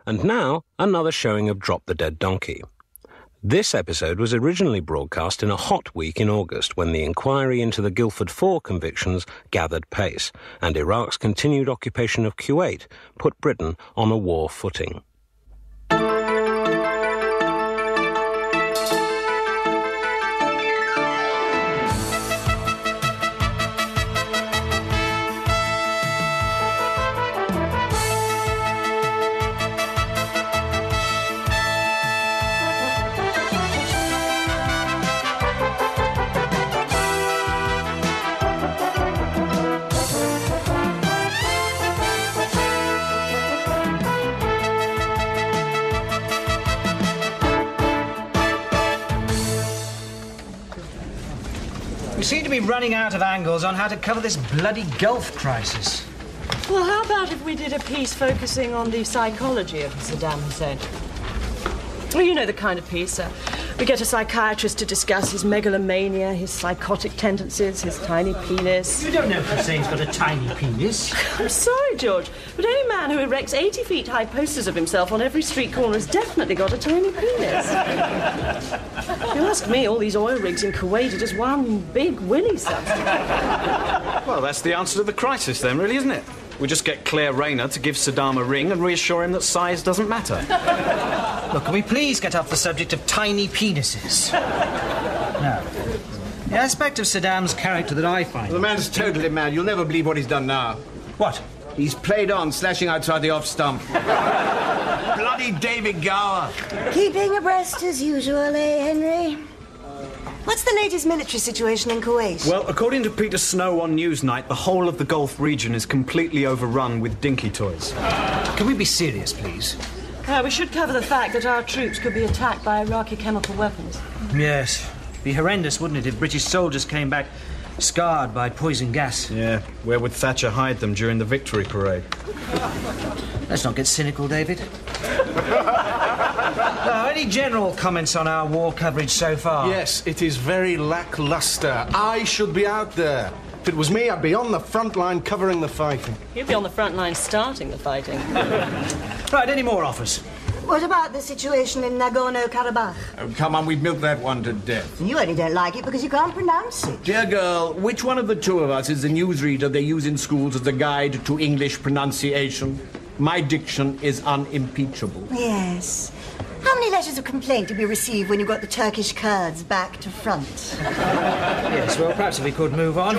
And now, another showing of Drop the Dead Donkey. This episode was originally broadcast in a hot week in August when the inquiry into the Guildford 4 convictions gathered pace, and Iraq's continued occupation of Kuwait put Britain on a war footing. We seem to be running out of angles on how to cover this bloody Gulf crisis. Well, how about if we did a piece focusing on the psychology of Saddam Hussein? Well, you know the kind of piece. We get a psychiatrist to discuss his megalomania, his psychotic tendencies, his tiny penis. You don't know if Hussein's got a tiny penis. I'm sorry, George, but any man who erects 80 feet high posters of himself on every street corner has definitely got a tiny penis. If you ask me, all these oil rigs in Kuwait are just one big willy substance. Well, that's the answer to the crisis then, really, isn't it? We just get Claire Rayner to give Saddam a ring and reassure him that size doesn't matter. Look, can we please get off the subject of tiny penises? Now, the aspect of Saddam's character that I find... The man's totally mad. You'll never believe what he's done now. What? He's played on, slashing outside the off stump. Bloody David Gower. Keeping abreast as usual, eh, Henry? What's the latest military situation in Kuwait? Well, according to Peter Snow on Newsnight, the whole of the Gulf region is completely overrun with dinky toys. Can we be serious, please? We should cover the fact that our troops could be attacked by Iraqi chemical weapons. Yes. It'd be horrendous, wouldn't it, if British soldiers came back scarred by poison gas? Yeah, where would Thatcher hide them during the victory parade? Let's not get cynical, David. Any general comments on our war coverage so far? Yes, it is very lacklustre. I should be out there. If it was me, I'd be on the front line covering the fighting. You'd be on the front line starting the fighting. Right, any more offers? What about the situation in Nagorno-Karabakh? Oh, come on, we've milked that one to death. You only don't like it because you can't pronounce it. Dear girl, which one of the two of us is the newsreader they use in schools as a guide to English pronunciation? My diction is unimpeachable. Yes. How many letters of complaint did we receive when you got the Turkish Kurds back to front? Yes, well, perhaps if we could move on.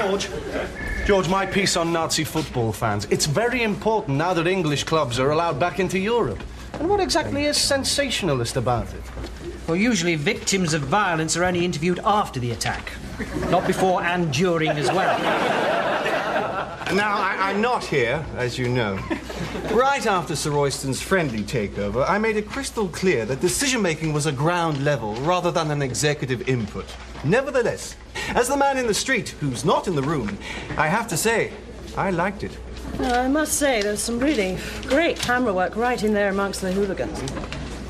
George, my piece on Nazi football fans. It's very important now that English clubs are allowed back into Europe. And what exactly is sensationalist about it? Well, usually victims of violence are only interviewed after the attack, not before and during as well. Now, I'm not here, as you know. Right after Sir Royston's friendly takeover, I made it crystal clear that decision-making was a ground level rather than an executive input. Nevertheless, as the man in the street who's not in the room, I have to say, I liked it. I must say, there's some really great camera work right in there amongst the hooligans.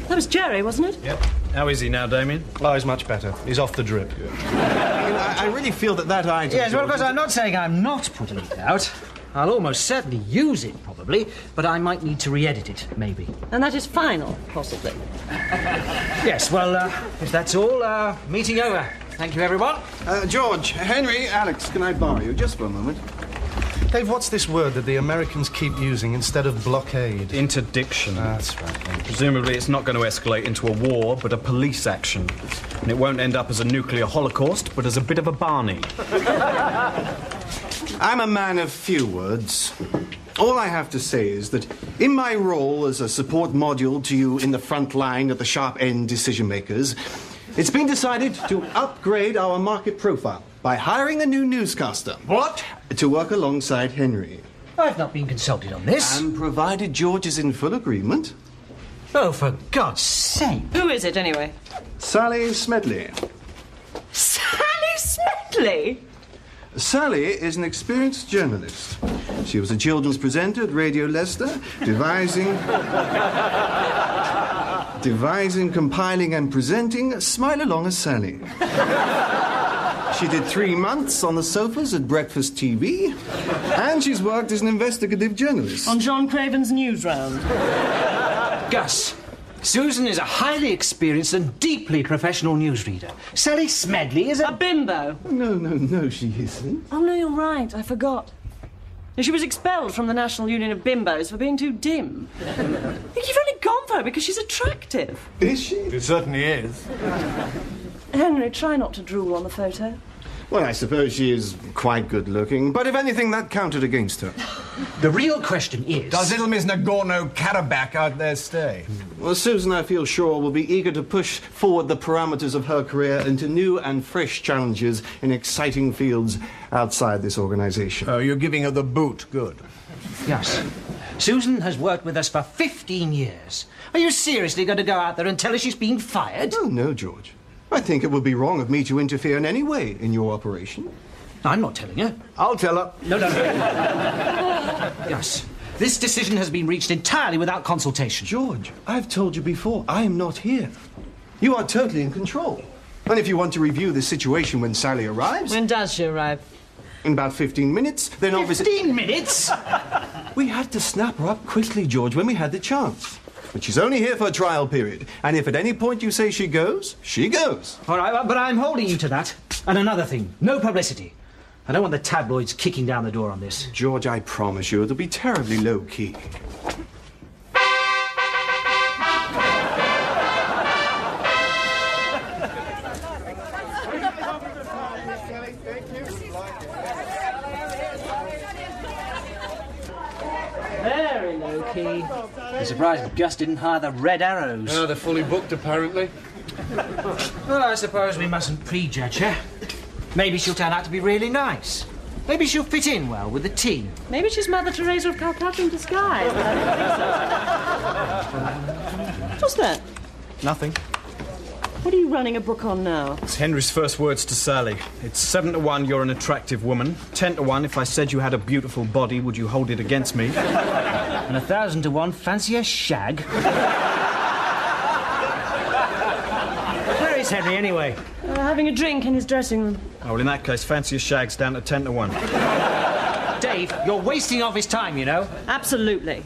That was Jerry, wasn't it? Yep. How is he now, Damien? Oh, he's much better. He's off the drip. I really feel that item... Yes, well, of course, I'm not saying I'm not putting it out. I'll almost certainly use it, probably, but I might need to re-edit it, maybe. And that is final, possibly. Yes, well, if that's all, meeting over. Thank you, everyone. George, Henry, Alex, can I borrow you just for a moment? Dave, what's this word that the Americans keep using instead of blockade? Interdiction. That's right. Presumably it's not going to escalate into a war, but a police action. And it won't end up as a nuclear holocaust, but as a bit of a Barney. I'm a man of few words. All I have to say is that in my role as a support module to you in the front line of the sharp-end decision-makers, it's been decided to upgrade our market profile by hiring a new newscaster. What? To work alongside Henry. I've not been consulted on this. And provided George is in full agreement... Oh, for God's sake. Who is it, anyway? Sally Smedley. Sally Smedley? Sally is an experienced journalist. She was a children's presenter at Radio Leicester, devising, compiling and presenting Smile Along as Sally. She did 3 months on the sofas at Breakfast TV, and she's worked as an investigative journalist. On John Craven's news round. Gus, Susan is a highly experienced and deeply professional newsreader. Sally Smedley is A bimbo. No, she isn't. Oh, no, you're right. I forgot. She was expelled from the National Union of Bimbos for being too dim. I think you've only gone for her because she's attractive. Is she? It certainly is. Henry, try not to drool on the photo. Well, I suppose she is quite good looking, but if anything, that counted against her. The real question is... Does little Miss Nagorno-Karabakh out there stay? Well, Susan, I feel sure, will be eager to push forward the parameters of her career into new and fresh challenges in exciting fields outside this organisation. Oh, you're giving her the boot. Good. Yes. Susan has worked with us for 15 years. Are you seriously going to go out there and tell her she's being fired? Oh, no, George. I think it would be wrong of me to interfere in any way in your operation. I'm not telling her. I'll tell her. No. Yes. This decision has been reached entirely without consultation. George, I've told you before, I am not here. You are totally in control. And if you want to review the situation when Sally arrives... When does she arrive? In about 15 minutes, then obviously... 15 minutes? We had to snap her up quickly, George, when we had the chance. But she's only here for a trial period. And if at any point you say she goes, she goes. All right, but I'm holding you to that. And another thing, no publicity. I don't want the tabloids kicking down the door on this. George, I promise you, it'll be terribly low-key. Very low-key. I'm surprised Gus didn't hire the Red Arrows. Oh, they're fully booked, apparently. Well, I suppose we mustn't prejudge her. Maybe she'll turn out to be really nice. Maybe she'll fit in well with the team. Maybe she's Mother Teresa of Calcutta in disguise. But I don't think so. What's that? Nothing. What are you running a book on now? It's Henry's first words to Sally. It's 7 to 1, you're an attractive woman. 10 to 1, if I said you had a beautiful body, would you hold it against me? And 1,000 to 1, fancy a shag. Where is Henry, anyway? Having a drink in his dressing room. Oh, well, in that case, fancy a shag's down to 10 to 1. Dave, you're wasting off his time, you know. Absolutely.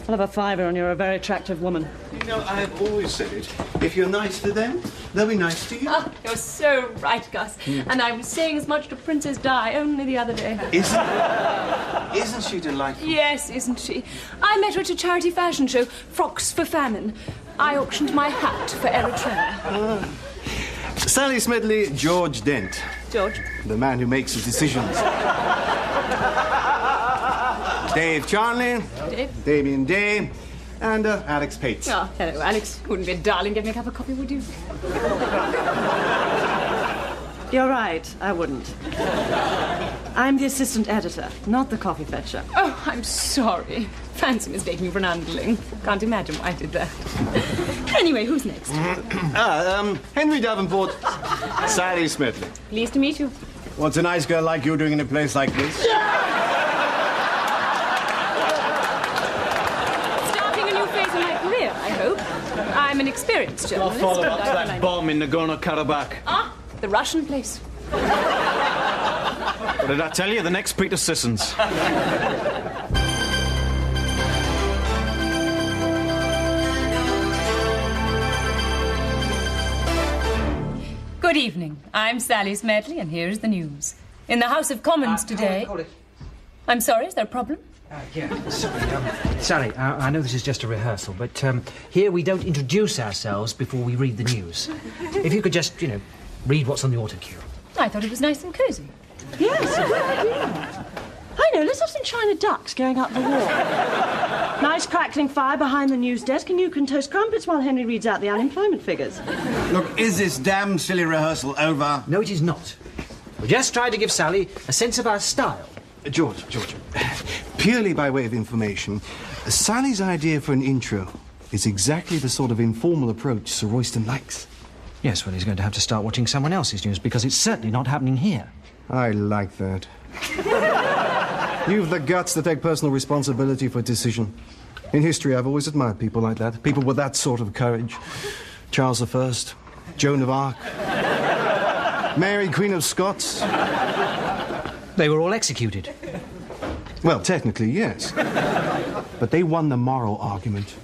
I'll have a fiver on you're a very attractive woman. You know, I have always said it. If you're nice to them, they'll be nice to you. Oh, you're so right, Gus. And I was saying as much to Princess Di only the other day. Isn't she delightful? Yes, isn't she? I met her at a charity fashion show, Frocks for Famine. I auctioned my hat for Eritrea. Sally Smedley, George Dent. George? The man who makes the decisions. Dave Charnley. Dave? Damien Day. And Alex Pates. Oh, hello, Alex. Wouldn't be a darling give me a cup of coffee, would you? You're right, I wouldn't. I'm the assistant editor, not the coffee fetcher. Oh, I'm sorry. Fancy mistaking me for an underling. Can't imagine why I did that. Anyway, who's next? Henry Davenport. Sally Smedley. Pleased to meet you. What's a nice girl like you doing in a place like this? Starting a new phase in my career, I hope. I'm an experienced journalist. I'll follow up that bomb in Nagorno-Karabakh. Ah, the Russian place. What did I tell you? The next Peter Sissons. Good evening. I'm Sally Smedley, and here's the news. In the House of Commons today... Hold it. I'm sorry, is there a problem? Yeah, sorry. Sally, I know this is just a rehearsal, but here we don't introduce ourselves before we read the news. If you could just, read what's on the auto cue. I thought it was nice and cosy. Yes, a good idea. I know, let's have some China ducks going up the wall. Nice crackling fire behind the news desk, and you can toast crumpets while Henry reads out the unemployment figures. Look, is this damn silly rehearsal over? No, it is not. We just tried to give Sally a sense of our style. George, purely by way of information, Sally's idea for an intro is exactly the sort of informal approach Sir Royston likes. Yes, well, he's going to have to start watching someone else's news because it's certainly not happening here. I like that. You've the guts to take personal responsibility for a decision. In history, I've always admired people like that. People with that sort of courage. Charles I, Joan of Arc, Mary, Queen of Scots. They were all executed. Well, technically, yes. But they won the moral argument.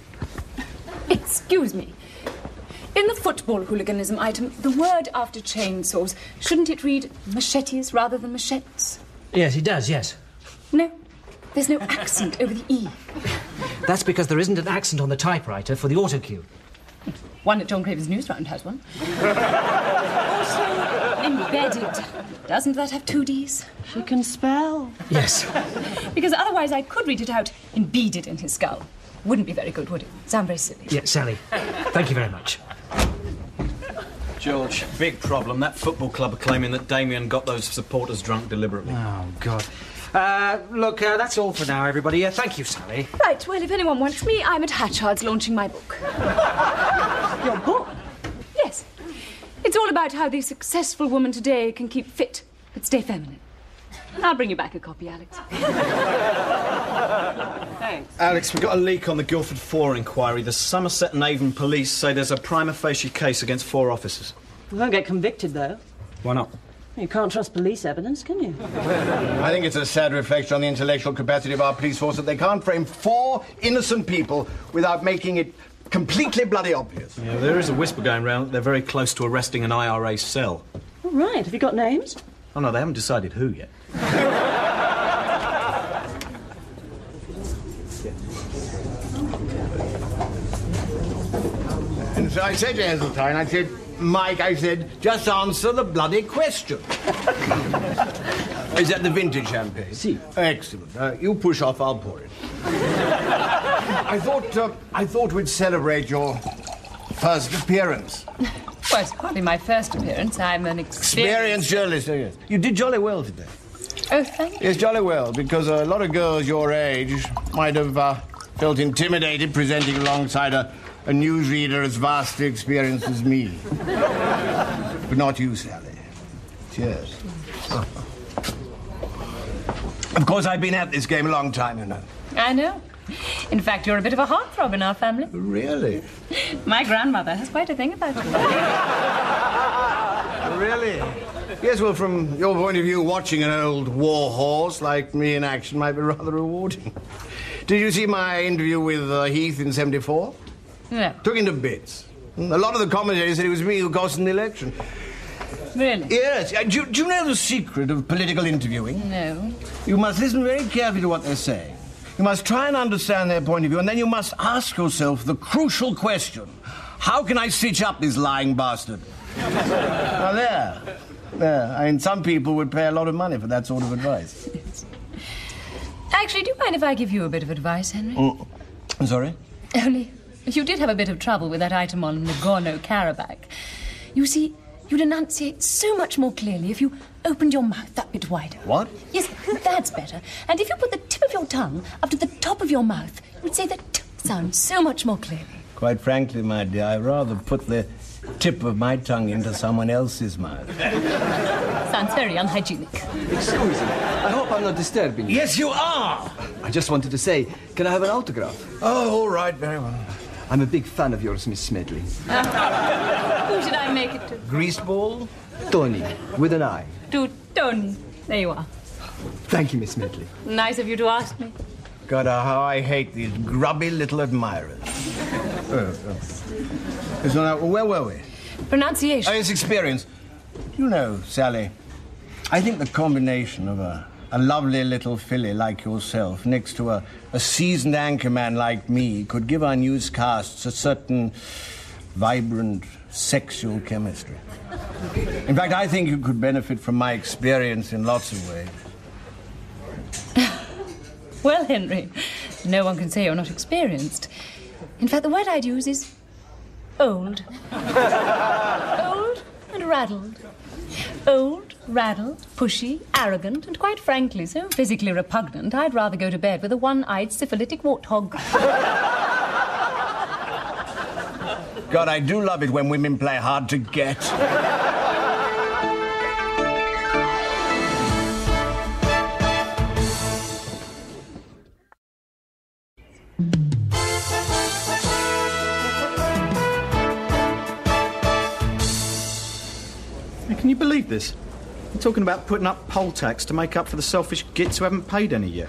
Excuse me. In the football hooliganism item, the word after chainsaws, shouldn't it read machetes rather than machetes? Yes, it does, yes. No, there's no accent over the E. That's because there isn't an accent on the typewriter for the autocue. One at John Craven's Newsround has one. Also, embedded. Doesn't that have 2 Ds? She can spell. Yes. Because otherwise I could read it out embedded in his skull. Wouldn't be very good, would it? Sound very silly. Yeah, Sally. Thank you very much. George, big problem. That football club are claiming that Damien got those supporters drunk deliberately. Oh, God. Look, that's all for now, everybody. Thank you, Sally. Right, well, if anyone wants me, I'm at Hatchard's launching my book. Your book? Yes. It's all about how the successful woman today can keep fit but stay feminine. I'll bring you back a copy, Alex. Thanks. Alex, we've got a leak on the Guildford 4 inquiry. The Somerset and Avon police say there's a prima facie case against 4 officers. We won't get convicted, though. Why not? You can't trust police evidence, can you? I think it's a sad reflection on the intellectual capacity of our police force that they can't frame 4 innocent people without making it completely bloody obvious. Yeah, there is a whisper going round that they're very close to arresting an IRA cell. All right. Have you got names? Oh, no, they haven't decided who yet. And so I said to Heseltine, I said, Mike, I said, just answer the bloody question. Is that the vintage champagne? Si. Excellent. You push off, I'll pour it. I thought we'd celebrate your first appearance. Well, it's hardly my first appearance. I'm an Experienced journalist, yes. You did jolly well today. Oh, thank you. Yes, jolly well, because a lot of girls your age might have felt intimidated presenting alongside a newsreader as vastly experienced as me. But not you, Sally. Cheers. Of course, I've been at this game a long time, you know. I know. In fact, you're a bit of a heartthrob in our family. Really? My grandmother has quite a thing about you. Really? Yes, well, from your point of view, watching an old war horse like me in action might be rather rewarding. Did you see my interview with Heath in '74? No. Took him to bits. A lot of the commentators said it was me who cost him the election. Really? Yes. Do you know the secret of political interviewing? No. You must listen very carefully to what they're saying. You must try and understand their point of view, and then you must ask yourself the crucial question. How can I stitch up this lying bastard? Now, there. I mean, some people would pay a lot of money for that sort of advice. Yes. Actually, do you mind if I give you a bit of advice, Henry? I'm sorry? Only, you did have a bit of trouble with that item on Nagorno-Karabakh. You see, you'd enunciate so much more clearly if you opened your mouth that bit wider. What? Yes, that's better. And if you put the tip of your tongue up to the top of your mouth, you would say the t sound so much more clearly. Quite frankly, my dear, I'd rather put the tip of my tongue into someone else's mouth. Sounds very unhygienic. Excuse me. I hope I'm not disturbing you. Yes, you are! I just wanted to say, can I have an autograph? Oh, all right, very well. I'm a big fan of yours, Miss Smedley. Who should I make it to? Greaseball? Tony, with an I. To Tony. There you are. Thank you, Miss Smedley. Nice of you to ask me. God, how I hate these grubby little admirers. So now, where were we? Pronunciation. Oh, it's experience. You know, Sally, I think the combination of a lovely little filly like yourself next to a seasoned anchorman like me could give our newscasts a certain vibrant sexual chemistry. In fact, I think you could benefit from my experience in lots of ways. Well, Henry, no one can say you're not experienced. In fact, the word I'd use is old. Old and raddled. Old, raddled, pushy, arrogant, and quite frankly so physically repugnant, I'd rather go to bed with a one-eyed syphilitic warthog. God, I do love it when women play hard to get. Can you believe this? We're talking about putting up poll tax to make up for the selfish gits who haven't paid any yet.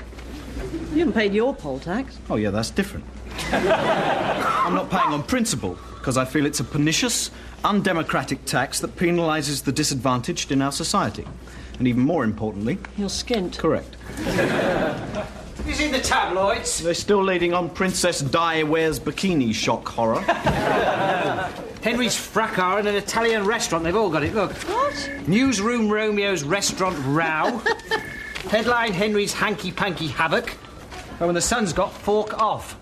You haven't paid your poll tax. Oh, yeah, that's different. I'm not paying on principle, because I feel it's a pernicious, undemocratic tax that penalises the disadvantaged in our society. And even more importantly... You're skint. Correct. Have you seen the tabloids? They're still leading on Princess Di wears bikini shock horror. Henry's fracas in an Italian restaurant. They've all got it, look. What? Newsroom Romeo's restaurant row. Headline Henry's hanky-panky havoc. And when the Sun's got fork off.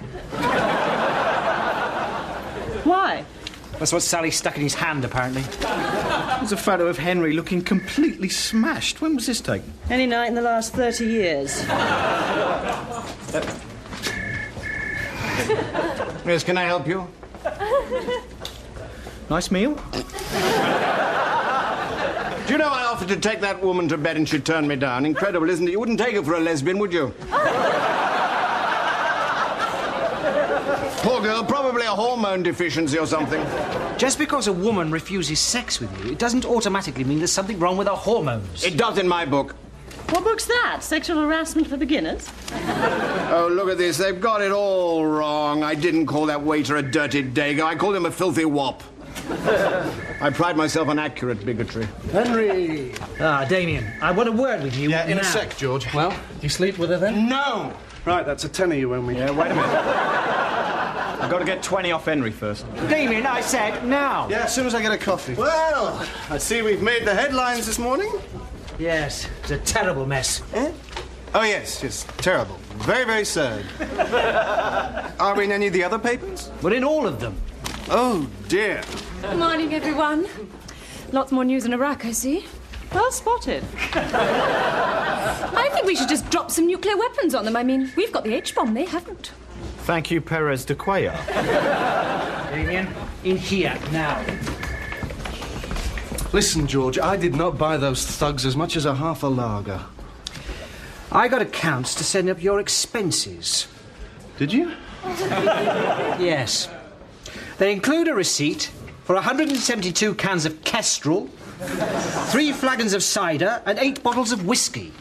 Why? That's what Sally stuck in his hand, apparently. There's a photo of Henry looking completely smashed. When was this taken? Any night in the last 30 years. Yes, can I help you? Nice meal? Do you know I offered to take that woman to bed and she turned me down? Incredible, isn't it? You wouldn't take her for a lesbian, would you? Poor girl, probably a hormone deficiency or something. Just because a woman refuses sex with you, it doesn't automatically mean there's something wrong with her hormones. It does in my book. What book's that? Sexual harassment for beginners? Oh, look at this. They've got it all wrong. I didn't call that waiter a dirty dago. I called him a filthy wop. I pride myself on accurate bigotry. Henry! Ah, Damien, I want a word with you. Yeah, in now. a sec, George. Well? Do you sleep with her then? No! Right, that's a tenner you owe me. Yeah, wait a minute. I've got to get 20 off Henry first. Damien, I said now. Yeah, as soon as I get a coffee. Well, I see we've made the headlines this morning. Yes, it's a terrible mess. Eh? Oh, yes, terrible. Very, very sad. Are we in any of the other papers? We're in all of them. Oh, dear. Good morning, everyone. Lots more news in Iraq, I see. Well spotted. I think we should just drop some nuclear weapons on them. I mean, we've got the H-bomb, they haven't. Thank you, Perez de Cuellar. Damien, in here, now. Listen, George, I did not buy those thugs as much as a half a lager. I got accounts to send up your expenses. Did you? Yes. They include a receipt for 172 cans of Kestrel, 3 flagons of cider, and 8 bottles of whiskey.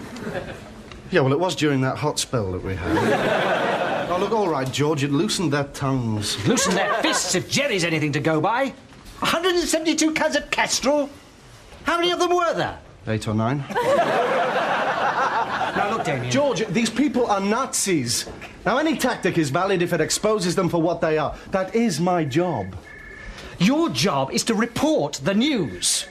Yeah, well, it was during that hot spell that we had. Oh, look, all right, George, it loosened their tongues. Loosen their fists if Jerry's anything to go by. 172 cans of Kestrel? How many of them were there? 8 or 9. Now, look, Damien. George, these people are Nazis. Now, any tactic is valid if it exposes them for what they are. That is my job. Your job is to report the news.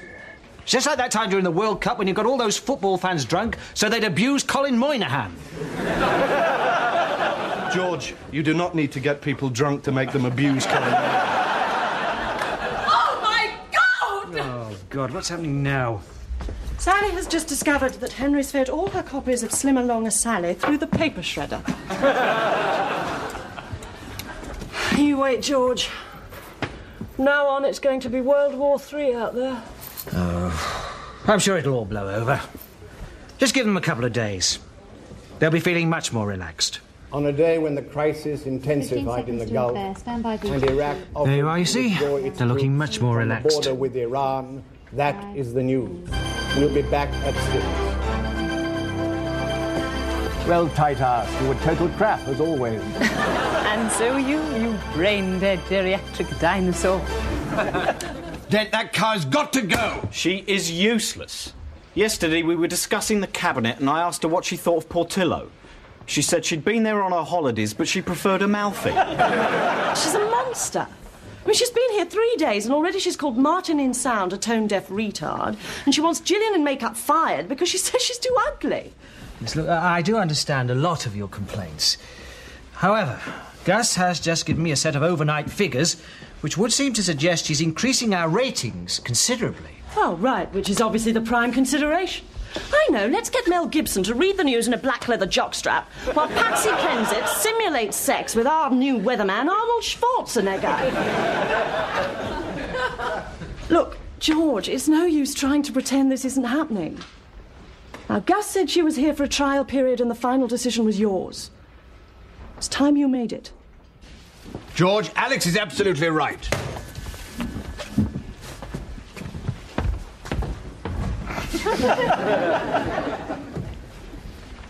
It's just like that time during the World Cup when you got all those football fans drunk so they'd abuse Colin Moynihan. George, you do not need to get people drunk to make them abuse Colin Moynihan. Oh, my God! Oh, God, what's happening now? Sally has just discovered that Henry's fed all her copies of Slim Along Sally through the paper shredder. You wait, George. From now on, it's going to be World War III out there. Oh, I'm sure it'll all blow over. Just give them a couple of days. They'll be feeling much more relaxed. On a day when the crisis intensified in the Gulf and Iraq... There you are, you see. They're looking much more relaxed. ...border with Iran, that is the news. We'll be back at 6. Well, tight ass, you were total crap, as always. And so you brain-dead geriatric dinosaur. That car's got to go! She is useless. Yesterday we were discussing the cabinet and I asked her what she thought of Portillo. She said she'd been there on her holidays, but she preferred Amalfi. She's a monster. I mean, she's been here 3 days and already she's called Martin in Sound a tone-deaf retard, and she wants Gillian in makeup fired because she says she's too ugly. Yes, look, I do understand a lot of your complaints. However, Gus has just given me a set of overnight figures which would seem to suggest she's increasing our ratings considerably. Oh, right, which is obviously the prime consideration. I know, let's get Mel Gibson to read the news in a black leather jockstrap while Patsy Kensit simulates sex with our new weatherman, Arnold Schwarzenegger. Look, George, it's no use trying to pretend this isn't happening. Now, Gus said she was here for a trial period and the final decision was yours. It's time you made it. George, Alex is absolutely right.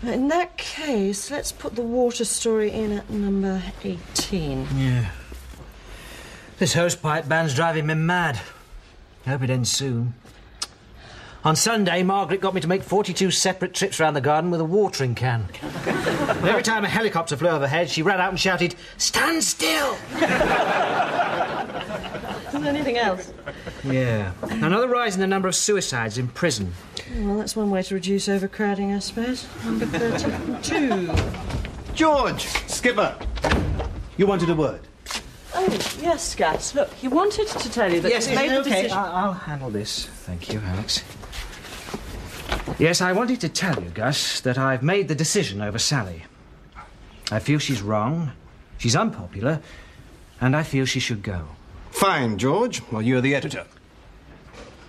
In that case, let's put the water story in at number 18. Yeah. This hosepipe ban's driving me mad. I hope it ends soon. On Sunday, Margaret got me to make 42 separate trips around the garden with a watering can. And every time a helicopter flew overhead, she ran out and shouted, "Stand still!" Is there anything else? Yeah. Another rise in the number of suicides in prison. Well, that's one way to reduce overcrowding, I suppose. Number 32. George! Skipper! You wanted a word? Oh, yes, Gus. Look, he wanted to tell you that Yes, he's made the okay. decision... I'll handle this. Thank you, Alex. Yes, I wanted to tell you, Gus, that I've made the decision over Sally. I feel she's wrong, she's unpopular, and I feel she should go. Fine, George. Well, you're the editor.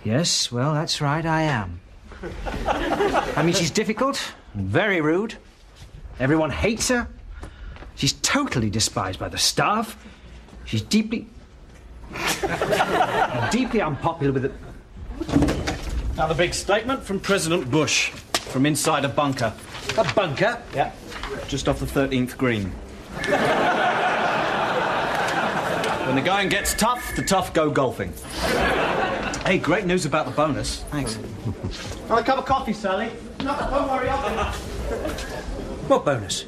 Yes, well, that's right, I am. I mean, she's difficult and very rude. Everyone hates her. She's totally despised by the staff. She's deeply unpopular with the... Now the big statement from President Bush from inside a bunker. A bunker? Yeah, just off the 13th green. When the going gets tough, the tough go golfing. Hey, great news about the bonus. Thanks. Another cup of coffee, Sally. No, don't worry, I'll... What bonus?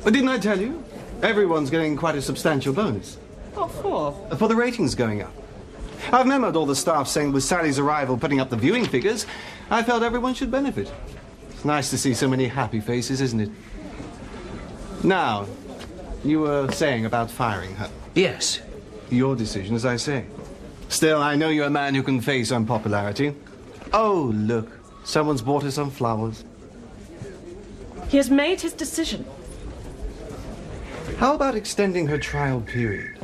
Well, didn't I tell you? Everyone's getting quite a substantial bonus. What for? For the ratings going up. I've memoed all the staff saying with Sally's arrival putting up the viewing figures, I felt everyone should benefit. It's nice to see so many happy faces, isn't it? Now, you were saying about firing her. Yes. Your decision, as I say. Still, I know you're a man who can face unpopularity. Oh, look. Someone's bought her some flowers. He has made his decision. How about extending her trial period?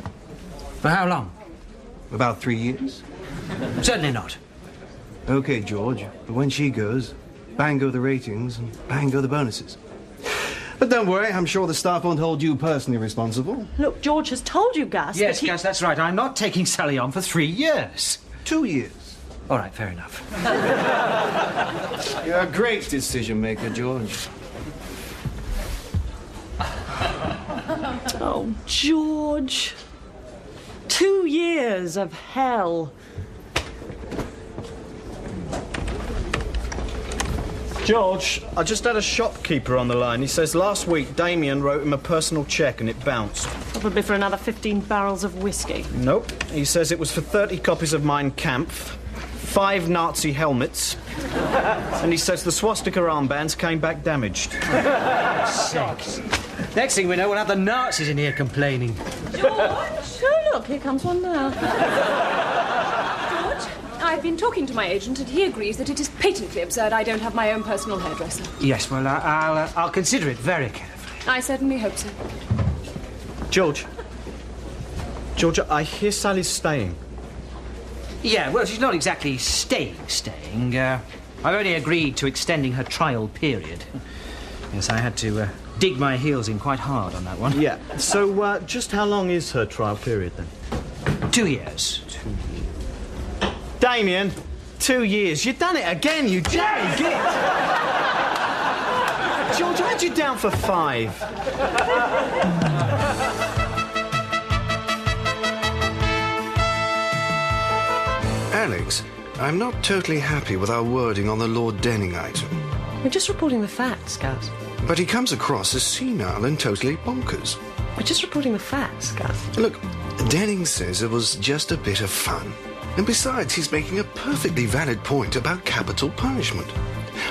For how long? About 3 years? Certainly not. Okay, George. But when she goes, bang go the ratings and bang go the bonuses. But don't worry, I'm sure the staff won't hold you personally responsible. Look, George has told you, Gus, Yes, that he... Gus, that's right. I'm not taking Sally on for 3 years. 2 years. All right, fair enough. You're a great decision-maker, George. Oh, George. 2 years of hell. George, I just had a shopkeeper on the line. He says last week Damien wrote him a personal cheque and it bounced. Probably for another 15 barrels of whiskey. Nope. He says it was for 30 copies of Mein Kampf, 5 Nazi helmets, and he says the swastika armbands came back damaged. Sakes. Next thing we know, we'll have the Nazis in here complaining. George! Oh, look, here comes one now. George, I've been talking to my agent and he agrees that it is patently absurd I don't have my own personal hairdresser. Yes, well, I'll consider it very carefully. I certainly hope so. George, I hear Sally's staying. Yeah, well, she's not exactly staying. I've only agreed to extending her trial period. Yes, I had to dig my heels in quite hard on that one. Yeah. So, just how long is her trial period, then? 2 years. 2 years. Damien, 2 years. You've done it again, you jammy git! George, I had you down for 5. Alex, I'm not totally happy with our wording on the Lord Denning item. We're just reporting the facts, Gus. But he comes across as senile and totally bonkers. We're just reporting the facts, Gus. Look, Denning says it was just a bit of fun. And besides, he's making a perfectly valid point about capital punishment.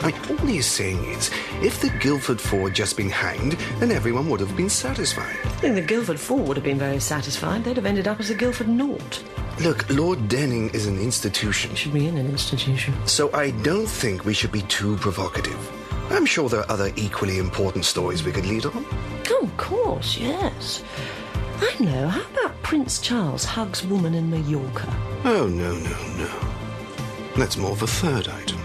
I mean, all he's saying is, if the Guildford Four had just been hanged, then everyone would have been satisfied. I think the Guildford Four would have been very satisfied. They'd have ended up as a Guildford Naught. Look, Lord Denning is an institution. He should be in an institution. So I don't think we should be too provocative. I'm sure there are other equally important stories we could lead on. Oh, of course, yes. I know. How about Prince Charles hugs woman in Mallorca? Oh, no. That's more of a third item.